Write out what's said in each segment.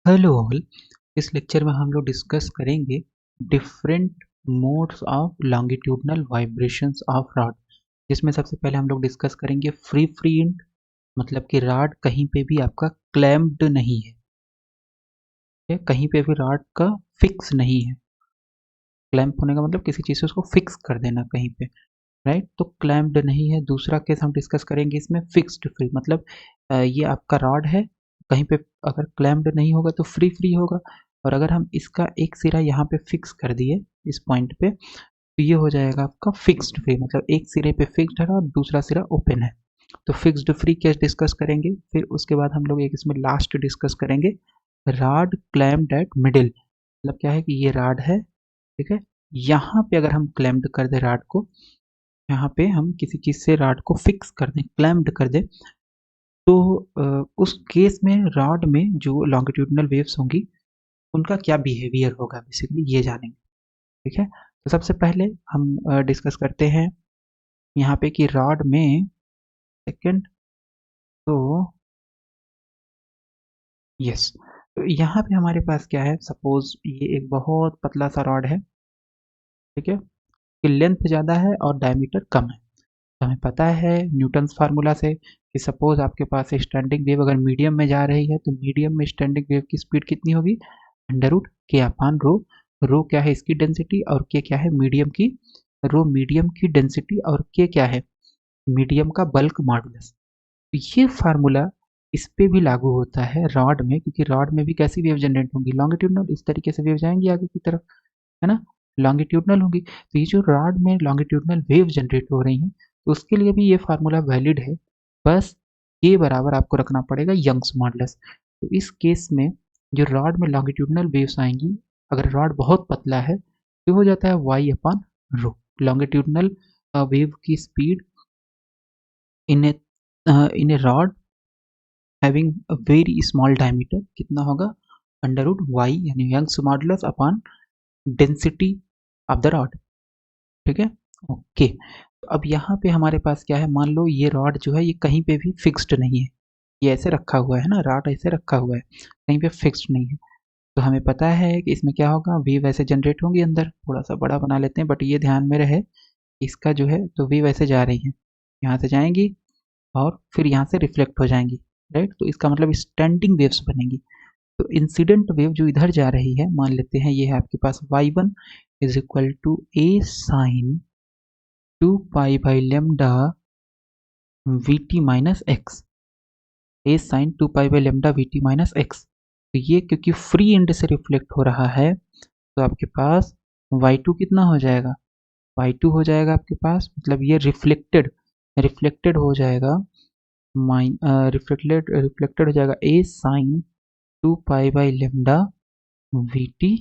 Hello all. इस lecture में हम लोग डिस्कस करेंगे different modes of longitudinal vibrations of rod, जिसमें सबसे पहले हम लोग डिस्कस करेंगे फ्री एंड, मतलब कि रॉड कहीं पे भी आपका क्लैम्प्ड नहीं है, कहीं पे भी रॉड का फिक्स नहीं है। क्लैम्प होने का मतलब किसी चीज़ से उसको फिक्स कर देना कहीं पे, राइट। तो क्लैम्प्ड नहीं है। दूसरा केस हम डिस्कस करेंगे इसमें फिक्स्ड फ्री, मतलब ये आपका रॉड है, कहीं पे अगर क्लैम्प्ड नहीं होगा तो फ्री फ्री होगा, और अगर हम इसका एक सिरा यहाँ पे फिक्स कर दिए इस पॉइंट पे, तो ये हो जाएगा आपका फिक्स्ड फ्री, मतलब एक सिरे पे फिक्स्ड है और दूसरा सिरा ओपन है। तो फिक्स्ड फ्री केस डिस्कस करेंगे। फिर उसके बाद हम लोग एक इसमें लास्ट डिस्कस करेंगे रॉड क्लैम्प्ड एट मिडिल, मतलब क्या है कि ये रॉड है, ठीक है। यहाँ पे अगर हम क्लैम्प्ड कर दे रॉड को, यहाँ पे हम किसी चीज़ से रॉड को फिक्स कर दें, क्लैम्प्ड कर दें, तो उस केस में रॉड में जो लॉन्गिट्यूडनल वेव्स होंगी उनका क्या बिहेवियर होगा, बेसिकली ये जानेंगे, ठीक है। तो सबसे पहले हम डिस्कस करते हैं यहाँ पे कि रॉड में, सेकंड, तो यस, तो यहाँ पे हमारे पास क्या है, सपोज ये एक बहुत पतला सा रॉड है, ठीक है, कि लेंथ ज़्यादा है और डायमीटर कम है। तो हमें पता है न्यूटन्स फार्मूला से कि सपोज आपके पास स्टैंडिंग वेव अगर मीडियम में जा रही है तो मीडियम में स्टैंडिंग वेव की स्पीड कितनी होगी, अंडर रूट के अपान रो। रो क्या है इसकी डेंसिटी और के क्या है मीडियम की, रो मीडियम की डेंसिटी और के क्या है मीडियम का बल्क मॉडुलस। तो ये फार्मूला इस पे भी लागू होता है रॉड में, क्योंकि रॉड में भी कैसी वेव जनरेट होंगी, लॉन्गिट्यूडनल, इस तरीके से वेव जाएंगी आगे की तरफ, है ना, लॉन्गिट्यूडनल होगी। तो ये जो रॉड में लॉन्गिट्यूडनल वेव जनरेट हो रही हैं, तो उसके लिए भी ये फार्मूला वैलिड है, बस के बराबर आपको रखना पड़ेगा यंग्स मॉडुलस। तो इस केस में जो रॉड में लॉन्गिट्यूडनल वेव्स आएंगी, अगर रॉड बहुत पतला है तो हो जाता है Y upon rho, longitudinal wave की speed in a rod having a very small diameter कितना होगा, अंडर रूट वाई यानी Young's modulus upon density of the rod, ठीक है। ओके, तो अब यहाँ पे हमारे पास क्या है, मान लो ये रॉड जो है ये कहीं पे भी फिक्स्ड नहीं है, ये ऐसे रखा हुआ है ना, रॉड ऐसे रखा हुआ है, कहीं पे फिक्स्ड नहीं है। तो हमें पता है कि इसमें क्या होगा, वेव ऐसे जनरेट होंगी अंदर, थोड़ा सा बड़ा बना लेते हैं बट ये ध्यान में रहे, इसका जो है तो वेव ऐसे जा रही है, यहाँ से जाएंगी और फिर यहाँ से रिफ्लेक्ट हो जाएंगी, राइट। तो इसका मतलब स्टैंडिंग वेव्स बनेंगी। तो इंसिडेंट वेव जो इधर जा रही है, मान लेते हैं ये है आपके पास y1 is equal to a sine 2 pi by lambda we T minus x, a sine 2 pi by lambda we T minus x. तो ये क्योंकि फ्री एंड से रिफ्लेक्ट हो रहा है, तो आपके पास y2 कितना हो जाएगा, y2 हो जाएगा आपके पास, मतलब ये रिफ्लेक्टेड रिफ्लेक्टेड हो जाएगा, रिफ्लेक्टेड रिफ्लेक्टेड हो जाएगा A sine 2 pi by lambda we T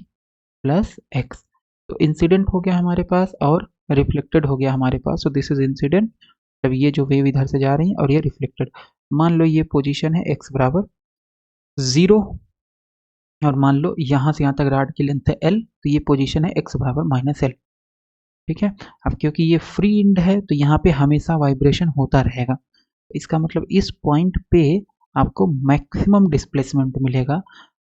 plus X. तो इंसिडेंट हो गया हमारे पास और रिफ्लेक्टेड हो गया हमारे पास, तो दिस इज इंसिडेंट, जब ये जो वेव इधर से जा रही है और ये रिफ्लेक्टेड। मान लो ये पोजीशन है x बराबर 0, और मान लो यहाँ से यहाँ तक रॉड की लेंथ है l, तो ये पोजीशन है x बराबर माइनस एल, ठीक है। अब क्योंकि ये फ्री इंड है तो यहाँ पे हमेशा वाइब्रेशन होता रहेगा, इसका मतलब इस पॉइंट पे आपको मैक्सिमम डिस्प्लेसमेंट मिलेगा।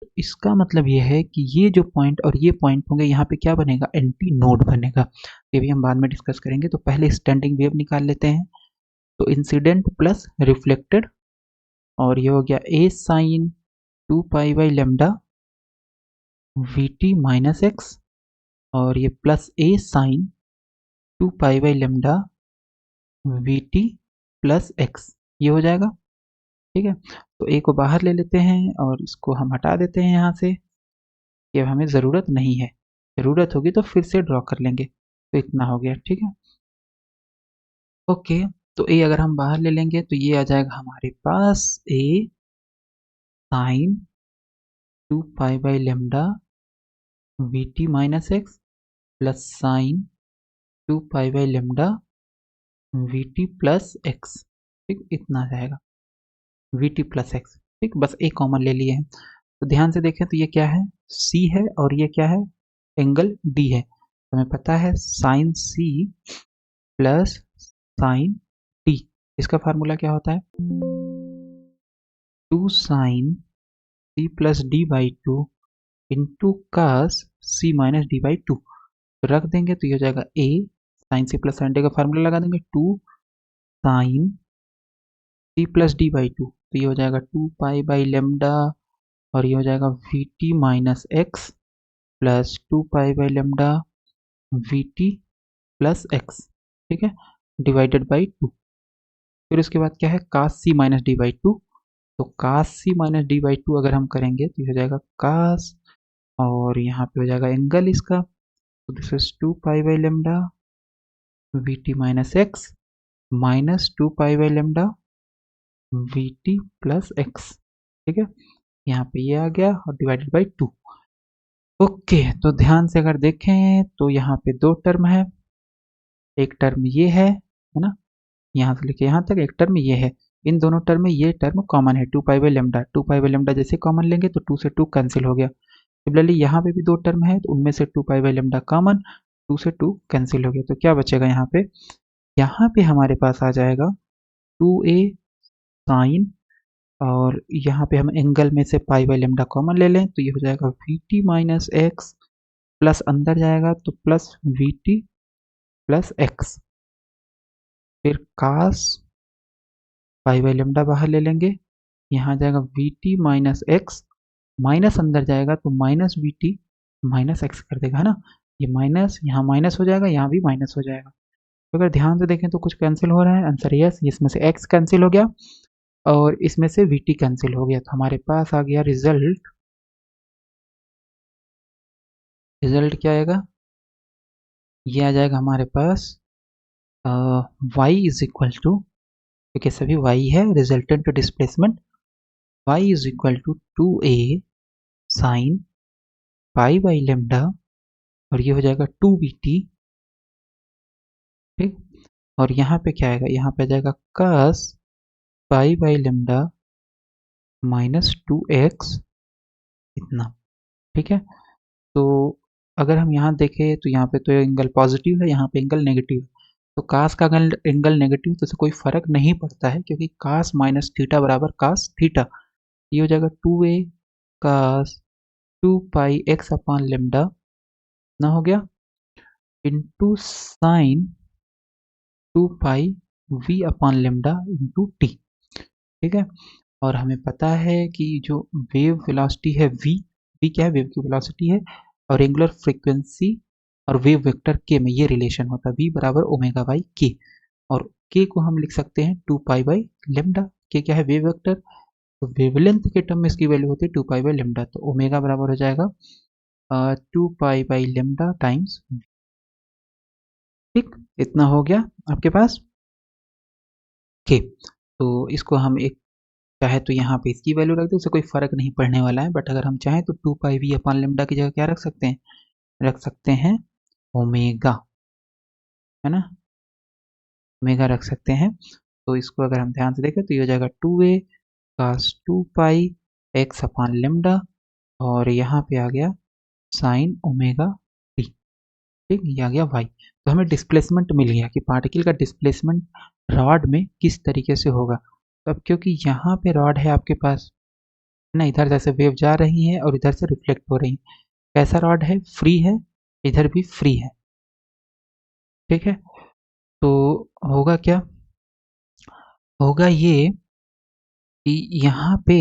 तो इसका मतलब ये है कि ये जो पॉइंट और ये पॉइंट होंगे, यहाँ पे क्या बनेगा, एंटी नोड बनेगा। ये भी हम बाद में डिस्कस करेंगे, तो पहले स्टैंडिंग वेव निकाल लेते हैं। तो इंसिडेंट प्लस रिफ्लेक्टेड, और ये हो गया A sine 2 pi by lambda we T minus X, और ये plus A sine 2 pi by lambda we T plus X, ये हो जाएगा, ठीक है। तो ए को बाहर ले लेते हैं और इसको हम हटा देते हैं यहाँ से, ये हमें ज़रूरत नहीं है, ज़रूरत होगी तो फिर से ड्रॉ कर लेंगे। तो इतना हो गया, ठीक है। ओके, तो ए अगर हम बाहर ले लेंगे तो ये आ जाएगा हमारे पास A sine 2 pi by lambda we T minus X plus sine 2 pi by lambda we T plus X, ठीक, इतना रहेगा वी टी प्लस एक्स, ठीक, बस ए कॉमन ले लिए हैं। तो ध्यान से देखें तो ये क्या है, सी है, और ये क्या है, एंगल डी है। तो हमें पता है sine C plus sine D, इसका फार्मूला क्या होता है, 2 sine C plus D by two into cos C minus D by two, तो रख देंगे तो ये हो जाएगा A sine C plus sine D का फार्मूला लगा देंगे, two sine C plus D by two, तो ये हो जाएगा 2 पाई बाई लेमडा, और ये हो जाएगा we T minus X plus 2 pi by lambda we T plus X, ठीक है, डिवाइडेड बाई टू। फिर उसके बाद क्या है, कास C minus D by two, तो कास C minus D by to अगर हम करेंगे तो ये हो जाएगा कास, और यहाँ पे हो जाएगा एंगल इसका, तो this is 2 pi by lambda we T minus x minus 2 pi by lambda we T plus X, ठीक है, यहाँ पे ये आ गया और डिवाइडेड बाई टू। ओके, तो ध्यान से अगर देखें तो यहाँ पे दो टर्म है, एक टर्म ये है ना, यहाँ से लेके यहाँ तक एक टर्म ये है, इन दोनों टर्म में ये टर्म कॉमन है 2 pi by lambda, 2 pi by lambda जैसे कॉमन लेंगे तो 2 से 2 कैंसिल हो गया। सिमिलरली यहाँ पे भी दो टर्म है तो उनमें से 2 पाई बाई लेमडा कॉमन, 2 से 2 कैंसिल हो गया, तो क्या बचेगा यहाँ पे हमारे पास आ जाएगा 2a साइन, और यहाँ पे हम एंगल में से पाई बाई लेमडा कॉमन ले लें तो ये हो जाएगा we T minus X, plus अंदर जाएगा तो plus we T plus x, फिर कास पाई बाई लेमडा बाहर ले लेंगे, यहाँ जाएगा we T minus x, minus अंदर जाएगा तो minus we T minus x कर देगा, है ना, ये माइनस यहाँ माइनस हो जाएगा, यहाँ भी माइनस हो जाएगा, तो अगर ध्यान से देखें तो कुछ कैंसिल हो रहा है, आंसर यस, इसमें से एक्स कैंसिल हो गया और इसमें से वी टी कैंसिल हो गया, तो हमारे पास आ गया रिजल्ट। रिजल्ट क्या आएगा, ये आ जाएगा हमारे पास y इज इक्वल टू, क्योंकि सभी y है, resultant displacement y is equal to 2a sine pi by lambda, और ये हो जाएगा 2bt, ठीक, और यहाँ पे क्या आएगा, यहाँ पे आ जाएगा cos pi by lambda minus 2x, इतना, ठीक है। तो अगर हम यहाँ देखें तो यहाँ पे तो एंगल पॉजिटिव है, यहाँ पे एंगल नेगेटिव है, तो कास का अगर एंगल नेगेटिव तो कोई फर्क नहीं पड़ता है, क्योंकि कास माइनस थीटा बराबर कास थीटा, ये हो जाएगा 2a कास 2 पाई x अपॉन लेमडा ना हो गया इंटू साइन 2 पाई v upon lambda into T, ठीक है, और हमें पता है कि जो वेव वेलोसिटी है v क्या है, वेव की वेलोसिटी है, और एंगुलर फ्रीक्वेंसी और वेव वेक्टर के में ये रिलेशन होता है v बराबर ओमेगा बाई के, और k को हम लिख सकते हैं 2 पाई बाई लेमडा, k क्या है, वेव वेक्टर, तो वेवलेंथ के टर्म में इसकी वैल्यू होती है 2 पाई बाई लेमडा, तो ओमेगा बराबर हो जाएगा 2 पाई बाई लेमडा टाइम्स, ठीक, इतना हो गया आपके पास, ओके, तो इसको हम एक चाहे तो यहाँ पे इसकी वैल्यू रख दो, उससे कोई फर्क नहीं पड़ने वाला है, बट अगर हम चाहें तो 2 पाई v अपॉन लेमडा की जगह क्या रख सकते हैं, रख सकते हैं ओमेगा, है ना, ओमेगा रख सकते हैं, तो इसको अगर हम ध्यान से देखें तो ये हो जाएगा 2a cos 2 पाई x अपॉन लेमडा, और यहाँ पे आ गया साइन ओमेगा टी, ठीक, ये आ गया y, तो हमें डिस्प्लेसमेंट मिल गया कि पार्टिकल का डिस्प्लेसमेंट रॉड में किस तरीके से होगा। तो अब क्योंकि यहाँ पे रॉड है आपके पास ना, इधर जैसे वेव जा रही है और इधर से रिफ्लेक्ट हो रही है, कैसा रॉड है, फ्री है, इधर भी फ्री है, ठीक है, तो होगा क्या, होगा ये कि यहाँ पे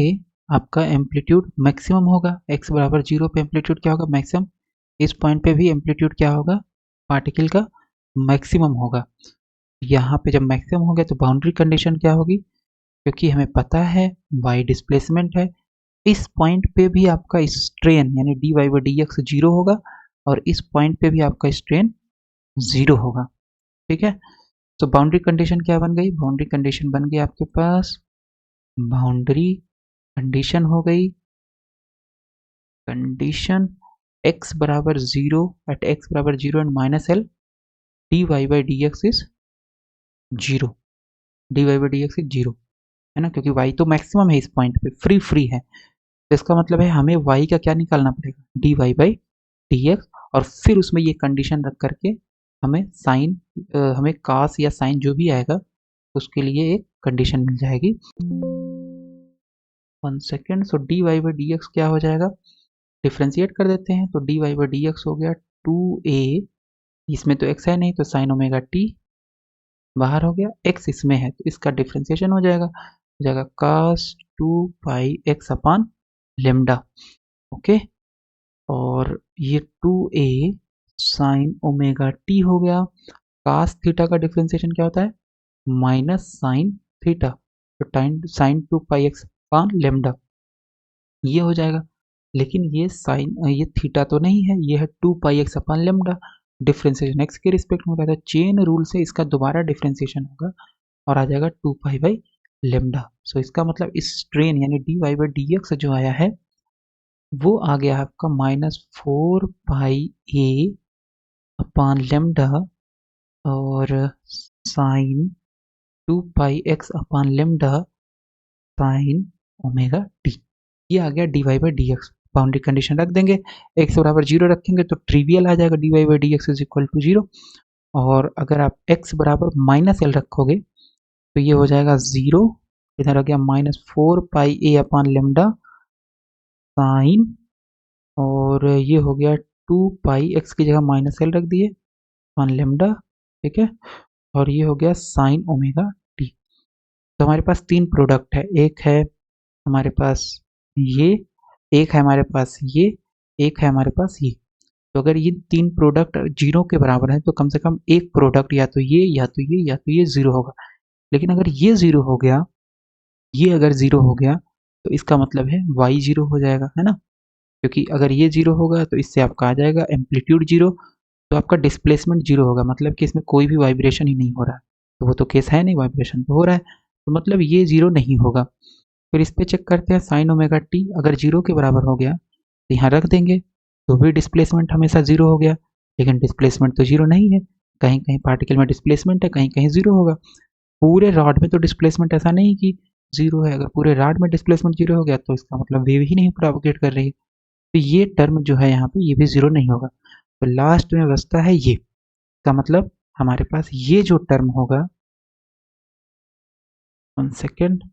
आपका एम्पलीट्यूड मैक्सिमम होगा, x बराबर 0 पे एम्पलीट्यूड क्या होगा, मैक्सिमम, इस पॉइंट पे भी एम्पलीट्यूड क्या होगा, पार्टिकल का मैक्सिमम होगा, यहाँ पे जब मैक्सिमम हो गया तो बाउंड्री कंडीशन क्या होगी, क्योंकि हमें पता है y डिस्प्लेसमेंट है, इस पॉइंट पे भी आपका स्ट्रेन यानी dy बाई dx 0 होगा, और इस पॉइंट पे भी आपका स्ट्रेन 0 होगा, ठीक है, तो बाउंड्री कंडीशन क्या बन गई, बाउंड्री कंडीशन बन गई आपके पास, बाउंड्री कंडीशन हो गई, कंडीशन x बराबर 0 एट x बराबर 0 and minus L dy by dx is 0, dy by dx is 0, है ना, क्योंकि y तो मैक्सिमम है, इस पॉइंट पे फ्री है, तो इसका मतलब है हमें y का क्या निकालना पड़ेगा, dy बाई dx, और फिर उसमें ये कंडीशन रख करके हमें साइन, हमें कास या साइन जो भी आएगा उसके लिए एक कंडीशन मिल जाएगी, 1 second. So d Y by D x क्या हो जाएगा, डिफ्रेंशिएट कर देते हैं तो d Y by D x हो गया 2a, इसमें तो x है नहीं तो साइन ओमेगा टी बाहर हो गया, x इसमें है तो इसका डिफ्रेंशिएशन हो जाएगा cos 2 पाई x अपान लेमडा। ओके, और ये 2a साइन ओमेगा टी हो गया। cos थीटा का डिफ्रेंशिएशन क्या होता है, माइनस साइन थीटा, तो time sign 2 pi X upon lambda ये हो जाएगा। लेकिन ये साइन ये थीटा तो नहीं है, ये है 2 pi X upon lambda, differentiation X के रिस्पेक्ट में होता है, चेन रूल से इसका दोबारा डिफ्रेंशिएशन होगा और आ जाएगा 2 पाई बाई लेमडा। सो इसका मतलब इस स्ट्रेन यानी D Y by D X जो आया है वो आ गया आपका -4 पाई ए अपान लेमडा और sine 2 pi X upon lambda sine omega T, ये आ गया D Y by D X. Boundary condition रख देंगे, x बराबर 0 रखेंगे तो ट्रिवियल आ जाएगा d Y by D x is equal to 0, और अगर आप x बराबर -l रखोगे तो ये हो जाएगा 0, इधर आ गया -4 pi A upon lambda sign, और ये हो गया 2 पाई x की जगह -l रख दिए अपान लेमडा, ठीक है, और ये हो गया साइन ओमेगा टी। तो हमारे पास तीन प्रोडक्ट है, एक है हमारे पास ये, एक है हमारे पास ये, एक है हमारे पास ये। तो अगर ये तीन प्रोडक्ट 0 के बराबर है तो कम से कम एक प्रोडक्ट या तो ये या तो ये या तो ये 0 होगा। लेकिन अगर ये 0 हो गया, ये अगर 0 हो गया तो इसका मतलब है y 0 हो जाएगा, है ना, क्योंकि अगर ये 0 होगा तो इससे आपका आ जाएगा एम्पलीट्यूड 0, तो आपका डिस्प्लेसमेंट 0 होगा, मतलब कि इसमें कोई भी वाइब्रेशन ही नहीं हो रहा है, तो वो तो केस है नहीं, वाइब्रेशन तो हो रहा है, तो मतलब ये 0 नहीं होगा। फिर इस पे चेक करते हैं साइन ओमेगा टी, अगर 0 के बराबर हो गया तो यहाँ रख देंगे, तो भी डिस्प्लेसमेंट हमेशा 0 हो गया, लेकिन डिस्प्लेसमेंट तो 0 नहीं है, कहीं कहीं पार्टिकल में डिस्प्लेसमेंट है, कहीं कहीं 0 होगा। पूरे रॉड में तो डिस्प्लेसमेंट ऐसा नहीं कि 0 है, अगर पूरे रॉड में डिस्प्लेसमेंट 0 हो गया तो इसका मतलब वेव ही नहीं प्रोपोगेट कर रही है, तो ये टर्म जो है यहाँ पे ये भी 0 नहीं होगा। तो लास्ट में बचता है ये, का मतलब हमारे पास ये जो टर्म होगा, 1 सेकेंड,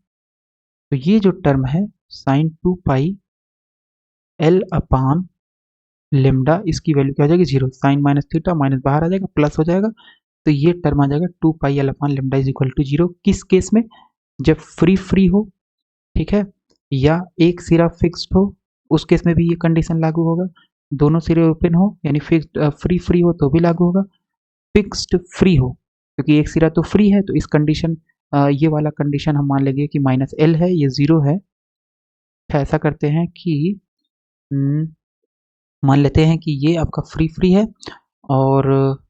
तो ये जो टर्म है sine 2 pi L upon lambda, इसकी वैल्यू क्या हो जाएगी 0, साइन माइनस थीटा माइनस बाहर आ जाएगा प्लस हो जाएगा, तो ये टर्म आ जाएगा 2 pi L upon lambda is equal to 0। किस केस में, जब फ्री हो, ठीक है, या एक सिरा फिक्स्ड हो, उस केस में भी ये कंडीशन लागू होगा, दोनों सिरे ओपन हो यानी फिक्स्ड फ्री हो तो भी लागू होगा, फिक्स्ड फ्री हो क्योंकि एक सिरा तो फ्री है, तो इस कंडीशन ये वाला कंडीशन हम मान लेंगे कि -l है, ये 0 है। ऐसा करते हैं कि मान लेते हैं कि ये आपका फ्री है, और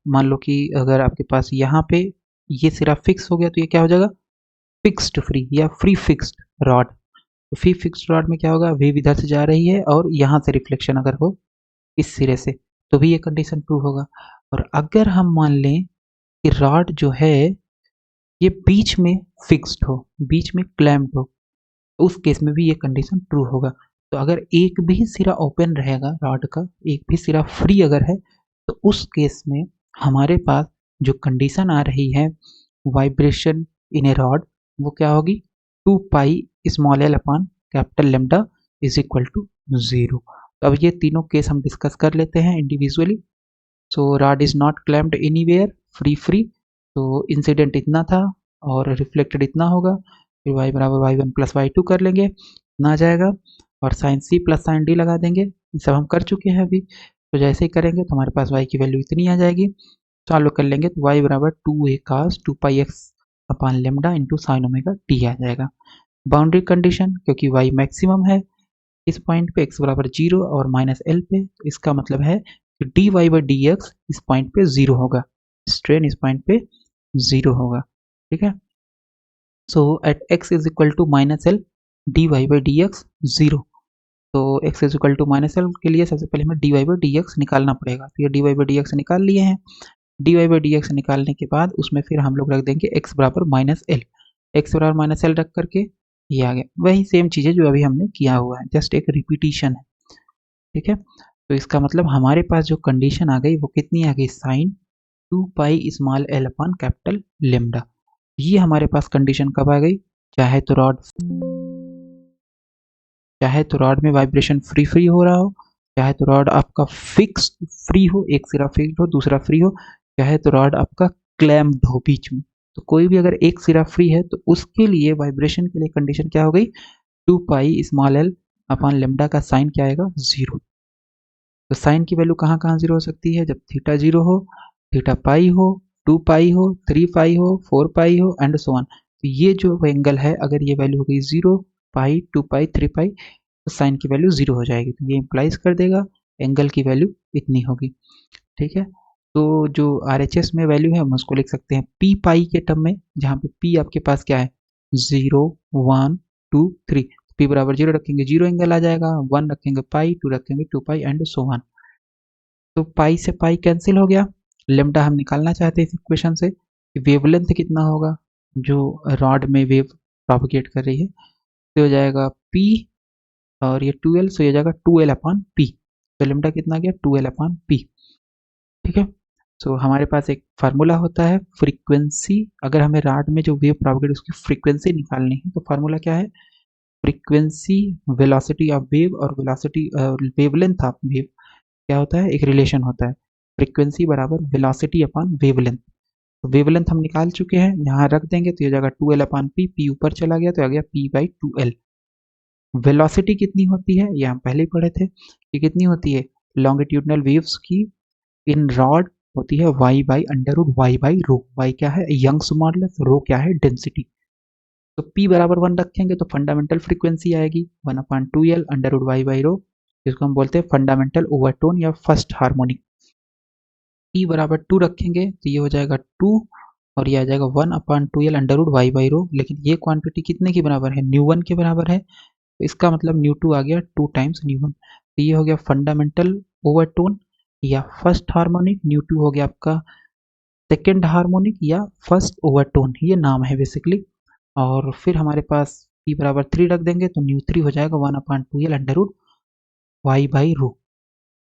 मान लो कि अगर आपके पास यहाँ पे ये सिरा फिक्स हो गया तो ये क्या हो जाएगा, फिक्स्ड फ्री या फ्री फिक्स्ड रॉड। तो फ्री फिक्स्ड रॉड में क्या होगा, वेव इधर से जा रही है और यहाँ से रिफ्लेक्शन अगर हो इस सिरे से तो भी ये कंडीशन ट्रू होगा। और अगर हम मान लें कि रॉड जो है ये बीच में फिक्स्ड हो, बीच में क्लैम्प्ड हो, उस केस में भी ये कंडीशन ट्रू होगा। तो अगर एक भी सिरा ओपन रहेगा रॉड का, एक भी सिरा फ्री अगर है, तो उस केस में हमारे पास जो कंडीशन आ रही है वाइब्रेशन इन ए रॉड, वो क्या होगी, 2 pi small L upon capital lambda is equal to 0। तो अब ये तीनों केस हम डिस्कस कर लेते हैं individually. So rod is not clamped anywhere, free, तो इंसिडेंट इतना था और रिफ्लेक्टेड इतना होगा, फिर y बराबर y1 प्लस y2 कर लेंगे, इतना आ जाएगा, और sine c plus sine d लगा देंगे, ये सब हम कर चुके हैं अभी। तो जैसे ही करेंगे तो हमारे पास y की वैल्यू इतनी आ जाएगी, सॉल्व कर लेंगे तो y बराबर 2a cos 2 पाई x अपान lambda into sine omega t आ जाएगा। बाउंड्री कंडीशन, क्योंकि y मैक्सिमम है इस पॉइंट पे, x बराबर 0 और -l पे, तो इसका मतलब है कि dy बाई dx इस पॉइंट पे 0 होगा, स्ट्रेन इस पॉइंट पे 0 होगा, ठीक है। So at x is equal to -l dy by dx 0, तो x is equal to -l के लिए सबसे पहले हमें dy बाई dx निकालना पड़ेगा, तो ये dy बाई dx निकाल लिए हैं। dy बाई dx निकालने के बाद उसमें फिर हम लोग रख देंगे x बराबर -l, x बराबर -l रख करके ये आ गया, वही सेम चीज़ है जो अभी हमने किया हुआ है, जस्ट एक रिपीटिशन है, ठीक है। तो इसका मतलब हमारे पास जो कंडीशन आ गई वो कितनी आ गई, sine 2 pi small L upon capital lambda, ये हमारे पास कंडीशन कब आ गई, चाहे तो रॉड चाहे तो रॉड में वाइब्रेशन फ्री फ्री हो रहा हो, चाहे तो रॉड आपका फिक्स फ्री हो, एक सिरा फिक्स हो दूसरा फ्री हो, चाहे तो रॉड आपका क्लैम्प्ड हो बीच में। तो कोई भी अगर एक सिरा फ्री है तो उसके लिए वाइब्रेशन के लिए कंडीशन क्या हो गई, 2 pi small L upon lambda का साइन क्या आएगा, 0। तो साइन की वैल्यू कहाँ कहाँ 0 हो सकती है, जब थीटा 0 हो, थीटा पाई हो, 2 पाई हो, 3 पाई हो, 4 पाई हो एंड सो ऑन। तो ये जो एंगल है अगर ये वैल्यू हो गई 0, पाई, 2 पाई, 3 पाई, तो साइन की वैल्यू 0 हो जाएगी। तो ये इंप्लाइज कर देगा एंगल की वैल्यू इतनी होगी। ठीक है, तो जो RHS में वैल्यू है हम उसको लिख सकते हैं पी पाई के टर्म में, जहाँ पे पी आपके पास क्या है, 0, 1, 2, 3। पी बराबर 0 रखेंगे 0 एंगल आ जाएगा, 1 रखेंगे पाई, 2 रखेंगे 2 पाई एंड सो ऑन। तो पाई से पाई कैंसिल हो गया। लेमडा हम निकालना चाहते हैं इस इक्वेशन से, वेवलेंथ कितना होगा जो रॉड में वेव प्रोपगेट कर रही है, तो हो जाएगा पी और ये 2l, सो ये हो जाएगा 2l अपॉन पी। तो लेमडा कितना गया, 2l अपॉन पी। ठीक है, सो हमारे पास एक फार्मूला होता है फ्रीक्वेंसी, अगर हमें रॉड में जो वेव प्रोपगेट उसकी फ्रीक्वेंसी निकालनी है तो फार्मूला क्या है, फ्रीक्वेंसी वेलोसिटी ऑफ वेव और वेलोसिटी वेवलेंथ ऑफ वेव क्या होता है, एक रिलेशन होता है, फ्रीक्वेंसी बराबर वेलोसिटी अपॉन वेवलेंथ। तो वेवलेंथ हम निकाल चुके हैं, यहाँ रख देंगे तो ये जाएगा 2l अपॉन पी, पी ऊपर चला गया तो आ गया p बाई 2l। वेलोसिटी कितनी होती है ये हम पहले ही पढ़े थे कि कितनी होती है, लॉन्गिट्यूडनल वेव्स की इन रॉड होती है y by under root y by rho. y क्या है, यंग्स मॉडुलस, रो क्या है, डेंसिटी। तो p बराबर 1 रखेंगे तो फंडामेंटल फ्रीक्वेंसी आएगी 1 upon 2l under root y by rho, जिसको हम बोलते हैं फंडामेंटल ओवरटोन या फर्स्ट हार्मोनिक। p बराबर 2 रखेंगे तो ये हो जाएगा 2 और ये आ जाएगा 1 upon 2l under root y by rho, लेकिन ये क्वांटिटी कितने की बराबर है, न्यू 1 के बराबर है, तो इसका मतलब न्यू 2 आ गया 2 टाइम्स न्यू 1। तो ये हो गया फंडामेंटल ओवरटोन या फर्स्ट हार्मोनिक, न्यू 2 हो गया आपका सेकेंड हार्मोनिक या फर्स्ट ओवरटोन, ये नाम है बेसिकली। और फिर हमारे पास p बराबर 3 रख देंगे तो न्यू 3 हो जाएगा 1 upon 2l under root y by rho.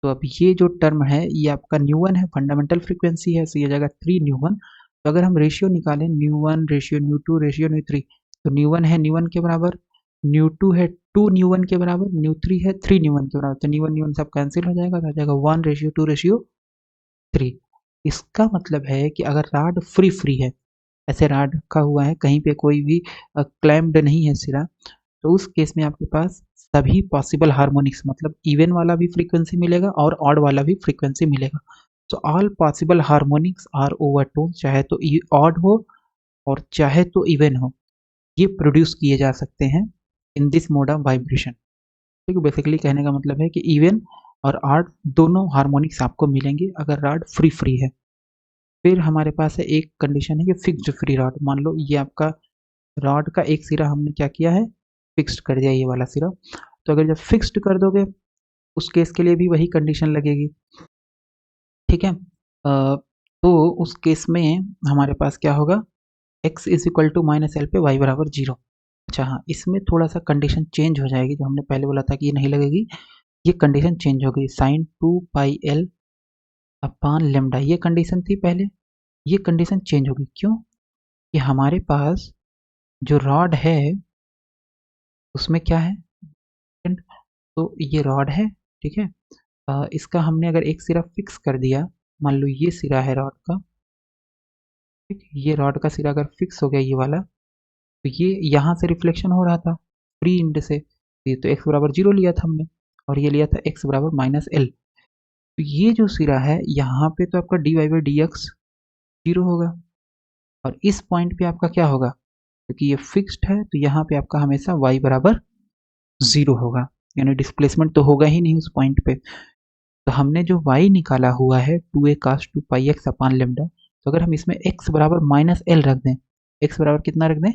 तो अब ये जो टर्म है ये आपका न्यू 1 है, फंडामेंटल फ्रीक्वेंसी है, सो ये जाएगा 3 न्यू 1। तो अगर हम रेशियो निकालें new 1 ratio new 2 ratio new 3, तो न्यू 1 है न्यू 1 के बराबर, न्यू 2 है 2 न्यू 1 के बराबर, न्यू 3 है 3 न्यू 1 के बराबर, तो न्यू 1 सब कैंसिल हो जाएगा तो आ जाएगा 1 रेशियो 2 रेशियो 3। इसका मतलब है कि अगर राड फ्री फ्री है, ऐसे राड रखा हुआ है कहीं पे कोई भी क्लैम्प्ड नहीं है सिरा, तो उस केस में आपके पास सभी पॉसिबल हार्मोनिक्स मतलब इवन वाला भी फ्रीक्वेंसी मिलेगा और ऑड वाला भी फ्रीक्वेंसी मिलेगा। So all possible harmonics are overtone, चाहे तो ऑड हो और चाहे तो इवन हो, ये प्रोड्यूस किए जा सकते हैं in this mode of vibration. ठीक है, बेसिकली कहने का मतलब है कि इवन और ऑड दोनों हार्मोनिक्स आपको मिलेंगे अगर रॉड फ्री फ्री है। फिर हमारे पास है एक कंडीशन है कि फिक्स्ड फ्री रॉड, मान लो ये आपका रॉड का एक सिरा हमने क्या किया है, फिक्स्ड कर दिया ये वाला सिरा। तो अगर जब फिक्स्ड कर दोगे उस केस के लिए भी वही कंडीशन लगेगी। ठीक है, तो उस केस में हमारे पास क्या होगा, x is equal to minus L पे y बराबर 0। अच्छा हाँ, इसमें थोड़ा सा कंडीशन चेंज हो जाएगी, जो हमने पहले बोला था कि ये नहीं लगेगी, ये कंडीशन चेंज हो गई, sine 2 pi L upon lambda ये कंडीशन थी पहले, ये कंडीशन चेंज हो गई। क्यों, कि हमारे पास जो रॉड है उसमें क्या है, तो ये रॉड है। ठीक है, इसका हमने अगर एक सिरा फिक्स कर दिया, मान लो ये सिरा है रॉड का, ठीक, ये रॉड का सिरा अगर फिक्स हो गया ये वाला, तो ये यहाँ से रिफ्लेक्शन हो रहा था फ्री इंड से, ये तो x बराबर 0 लिया था हमने और ये लिया था x बराबर माइनस एल। तो ये जो सिरा है यहाँ पे तो आपका D Y by D X 0 होगा और इस पॉइंट पे आपका क्या होगा, क्योंकि ये फिक्स्ड है तो यहाँ पे आपका हमेशा y बराबर 0 होगा, यानी डिस्प्लेसमेंट तो होगा ही नहीं उस पॉइंट पे। तो हमने जो y निकाला हुआ है 2a cos 2 पाई x अपान लेमडा, तो अगर हम इसमें x बराबर माइनस एल रख दें, x बराबर कितना रख दें,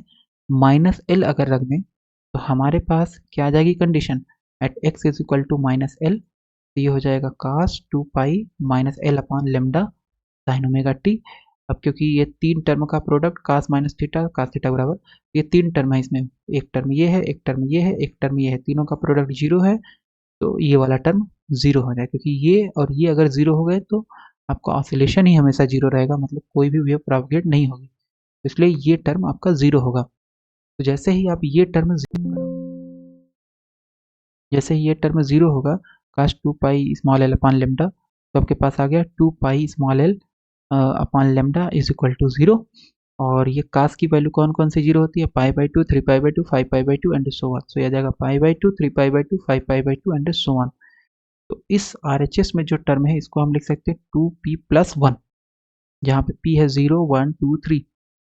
माइनस एल अगर रख दें, तो हमारे पास क्या आ जाएगी condition, at x is equal to minus L, तो ये हो जाएगा cos 2 pi minus L upon lambda sine omega T. अब क्योंकि ये तीन टर्म का product cos minus theta cos theta बराबर, ये तीन टर्म है, इसमें एक टर्म ये है, एक टर्म ये है, एक टर्म ये है, तीनों का प्रोडक्ट 0 है, तो ये वाला टर्म 0 हो जाए, क्योंकि ये और ये अगर 0 हो गए तो आपका ऑसिलेशन ही हमेशा 0 रहेगा, मतलब कोई भी वेव प्रोपगेट नहीं होगी, इसलिए ये टर्म आपका 0 होगा। तो जैसे ही आप ये टर्म जैसे ही ये टर्म 0 होगा cos 2 pi small L upon lambda, तो आपके पास आ गया 2 pi small L upon lambda is equal to 0। और ये कास की वैल्यू कौन कौन सी 0 होती है, pi by 2, 3 pi by 2, 5 pi by 2 and so on. So यह जाएगा pi by 2, 3 pi by 2, 5 pi by 2 and so on. तो इस RHS में जो टर्म है इसको हम लिख सकते हैं 2p प्लस 1, जहाँ पे p है 0, 1, 2, 3।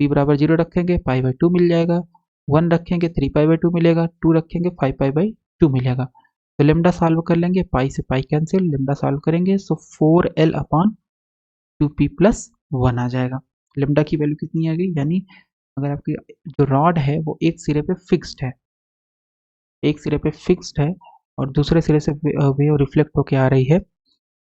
p बराबर 0 रखेंगे पाई बाई 2 मिल जाएगा, 1 रखेंगे 3 पाई बाई 2 मिलेगा, 2 रखेंगे 5 पाई बाई 2 मिलेगा। तो लेमडा सॉल्व कर लेंगे, पाई से पाई कैंसिल, लेमडा सॉल्व करेंगे सो 4l अपान 2p प्लस 1 आ जाएगा। लेमडा की वैल्यू कितनी आ गई, यानी अगर आपकी जो रॉड है वो एक सिरे पे फिक्स्ड है, एक सिरे पे फिक्स्ड है और दूसरे सिरे से वेव रिफ्लेक्ट होके आ रही है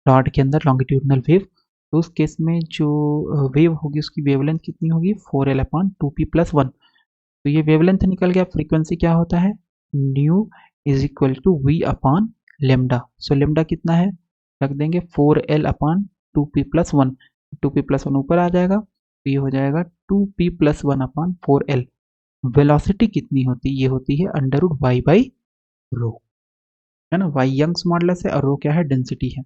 रॉड के अंदर, लॉन्गिट्यूडनल वेव, तो उस केस में जो वेव होगी उसकी वेवलेंथ कितनी होगी, 4l अपान 2p प्लस 1। तो ये वेवलेंथ निकल गया। फ्रीक्वेंसी क्या होता है, nu is equal to V upon lambda. So lambda कितना है, रख देंगे 4l अपान 2p प्लस 1, 2p प्लस 1 ऊपर आ जाएगा तो ये हो जाएगा 2p plus 1 upon 4l। Velocity कितनी होती है, ये होती है under root Y by rho, है ना, वाई यंग्स मॉडुलस है और रो क्या है, डेंसिटी है।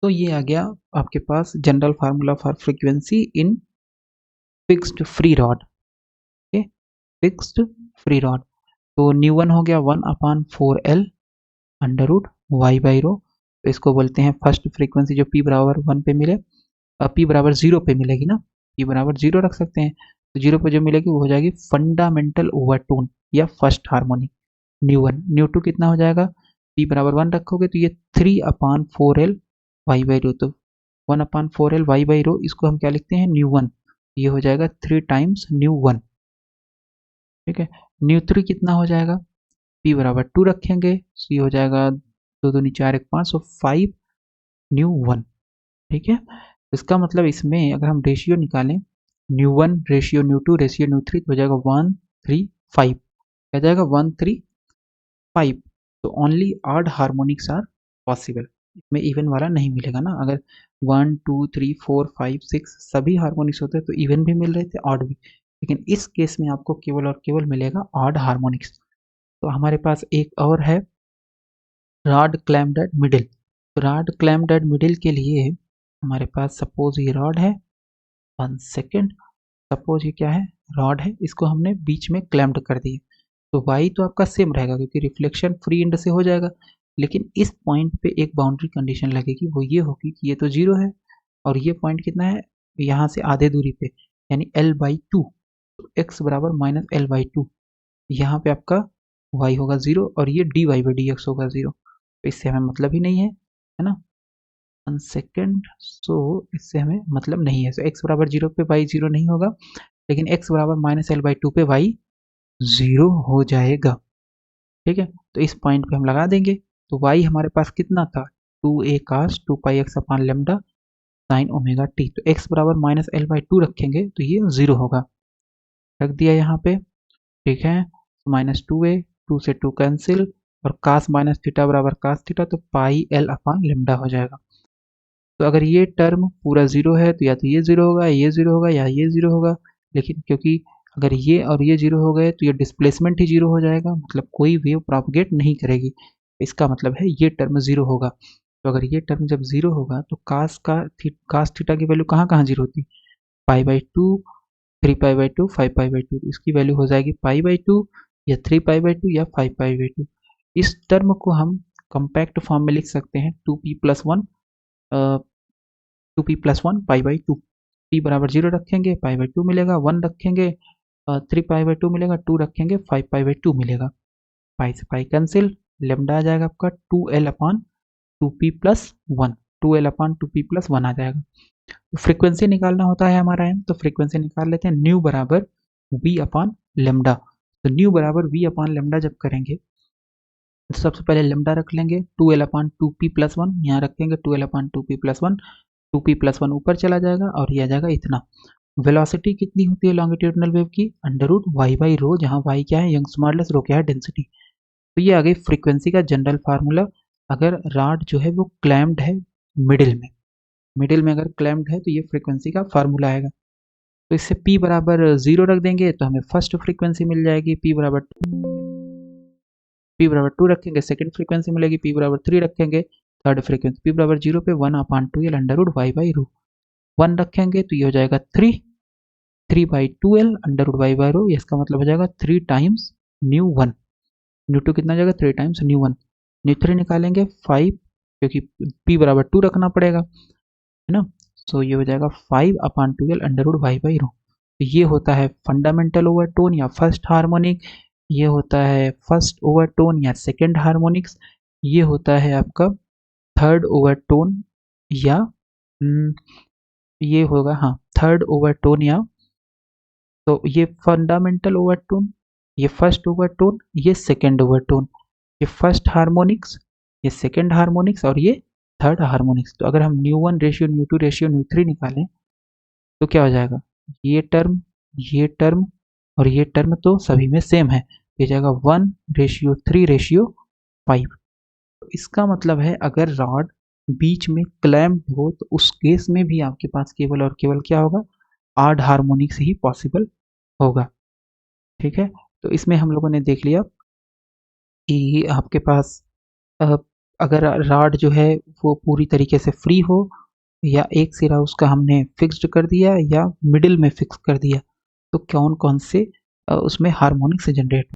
तो ये आ गया आपके पास general formula for frequency in fixed free rod. Okay, fixed free rod. तो न्यू वन हो गया 1 upon 4l under root Y by rho. तो इसको बोलते हैं फर्स्ट फ्रीक्वेंसी जो p बराबर 1 पे मिले, p बराबर 0 पे मिलेगी ना, p बराबर 0 रख सकते हैं, तो 0 पे जो मिलेगी वो हो जाएगी फंडामेंटल ओवरटोन या first harmonic. Nu one, nu two कितना हो जाएगा, p बराबर 1 रखोगे तो ये 3 अपान 4l वाई बाई रो, तो 1 अपान 4l वाई बाई रो, इसको हम क्या लिखते हैं, न्यू वन, ये हो जाएगा 3 टाइम्स न्यू वन। ठीक है, न्यू थ्री कितना हो जाएगा, p बराबर 2 रखेंगे, c हो जाएगा 2 दूनी 4 1 5, सो 5 न्यू वन। ठीक है, इसका मतलब इसमें अगर हम रेशियो निकालें, nu one ratio nu two ratio nu three, तो हो जाएगा 1 3 5, क्या जाएगा 1 3 5। तो only odd harmonics are possible, इसमें इवन वाला नहीं मिलेगा ना। अगर 1 2 3 4 5 6 सभी हार्मोनिक्स होते तो इवन भी मिल रहे थे ऑड भी, लेकिन इस केस में आपको केवल और केवल मिलेगा ऑड हार्मोनिक्स। तो हमारे पास एक और है रॉड क्लैम्प्ड एट मिडिल। तो रॉड क्लैम्प्ड एट मिडिल के लिए हमारे पास सपोज ये रॉड है, 1 सेकेंड, सपोज ये क्या है, रॉड है, इसको हमने बीच में क्लैम्प्ड कर दिया, तो y तो आपका सेम रहेगा क्योंकि रिफ्लेक्शन फ्री एंड से हो जाएगा, लेकिन इस पॉइंट पे एक बाउंड्री कंडीशन लगेगी, वो ये होगी कि ये तो 0 है और ये पॉइंट कितना है, यहाँ से आधे दूरी पे, यानी l/2, तो x बराबर माइनस l/2, यहाँ पे आपका y होगा 0 और ये dy/dx होगा 0, तो इससे हमें मतलब ही नहीं है ना। 1 सेकेंड, सो इससे हमें मतलब नहीं है, सो x बराबर 0 पे y 0 नहीं होगा, लेकिन x बराबर माइनस l/2 पे y 0 हो जाएगा। ठीक है, तो इस पॉइंट पे हम लगा देंगे, तो y हमारे पास कितना था, 2a cos 2 पाई x अपान लेमडा साइन ओमेगा टी, तो x बराबर माइनस l/2 रखेंगे तो ये 0 होगा, रख दिया यहाँ पे। ठीक है, माइनस 2a, 2 से 2 कैंसिल और cos माइनस थीटा बराबर cos थीटा, तो पाई l अपान लेमडा हो जाएगा। तो अगर ये टर्म पूरा 0 है तो या तो ये 0 होगा, ये 0 होगा या ये 0 होगा, लेकिन क्योंकि अगर ये और ये 0 हो गए तो ये डिस्प्लेसमेंट ही 0 हो जाएगा, मतलब कोई वेव प्रोपगेट नहीं करेगी, इसका मतलब है ये टर्म 0 होगा। तो अगर ये टर्म जब 0 होगा तो कास थीटा की वैल्यू कहाँ कहाँ 0 होती, पाई by 2, 3 pi by 2, 5 pi by 2, इसकी वैल्यू हो जाएगी पाई बाई 2 या 3 पाई बाई 2 या 5 पाई बाई 2। इस टर्म को हम कम्पैक्ट फॉर्म में लिख सकते हैं 2p plus 1, 2p plus 1 pi by 2, p बराबर 0 रखेंगे पाई बाई 2 मिलेगा, 1 रखेंगे 3 पाई बाई 2 मिलेगा, 2 रखेंगे 5 पाई बाई 2 मिलेगा, पाई से पाई कैंसिल, लेमडा आ जाएगा आपका 2l अपान 2p प्लस 1, 2l अपान 2p प्लस 1 आ जाएगा। तो फ्रीक्वेंसी निकालना होता है हमारा एम, तो फ्रीक्वेंसी निकाल लेते हैं, न्यू बराबर v अपान लेमडा। तो न्यू बराबर v अपान लेमडा जब करेंगे तो सबसे पहले लेमडा रख लेंगे 2l अपान 2p प्लस 1, यहाँ रखेंगे 2l अपान 2p प्लस 1, 2p प्लस 1 ऊपर चला जाएगा और ये आ जाएगा इतना। वेलोसिटी कितनी होती है लॉन्गिट्यूडनल वेव की, under root Y by rho, जहाँ वाई क्या है, यंग्स मॉडुलस, रो क्या है, डेंसिटी। तो ये आ गई फ्रीक्वेंसी का जनरल फार्मूला। अगर रॉड जो है वो क्लैम्प्ड है मिडिल में अगर क्लैम्प्ड है तो ये फ्रीक्वेंसी का फार्मूला आएगा। तो इससे p बराबर 0 रख देंगे तो हमें फर्स्ट फ्रीक्वेंसी मिल जाएगी, p बराबर p बराबर 2 रखेंगे सेकंड फ्रीक्वेंसी मिलेगी, p बराबर 3 रखेंगे थर्ड फ्रीक्वेंसी, p बराबर 0 पे 1/2l under root y by rho 1 रखेंगे तो ये हो जाएगा 3/2l under root y by rho, इसका मतलब हो जाएगा 3 टाइम्स न्यू 1, न्यू 2 कितना हो जाएगा 3 टाइम्स न्यू 1, न्यू 3 निकालेंगे 5 क्योंकि p बराबर 2 रखना पड़ेगा है ना, तो ये हो जाएगा 5/2l under root y by rho. तो ये होता है फंडामेंटल ओवरटोन या फर्स्ट हार्मोनिक, ये होता है फर्स्ट ओवरटोन या सेकंड हार्मोनिक्स, ये होता है आपका थर्ड ओवरटोन या ये होगा हाँ थर्ड ओवरटोन या, तो ये फंडामेंटल ओवरटोन, ये फर्स्ट ओवरटोन, ये सेकंड ओवरटोन, ये फर्स्ट हार्मोनिक्स, ये सेकंड हार्मोनिक्स और ये थर्ड हार्मोनिक्स। तो अगर हम new 1 ratio new 2 ratio new 3 निकालें तो क्या हो जाएगा, ये टर्म और ये टर्म तो सभी में सेम है, ये जाएगा 1:3:5। तो इसका मतलब है अगर रॉड बीच में क्लैम्प हो तो उस केस में भी आपके पास केवल और केवल क्या होगा, ऑड हार्मोनिक्स ही पॉसिबल होगा। ठीक है, तो इसमें हम लोगों ने देख लिया कि आपके पास अगर रॉड जो है वो पूरी तरीके से फ्री हो या एक सिरा उसका हमने फिक्स्ड कर दिया या मिडिल में फिक्स कर दिया, तो कौन कौन से उसमें हार्मोनिक्स जनरेट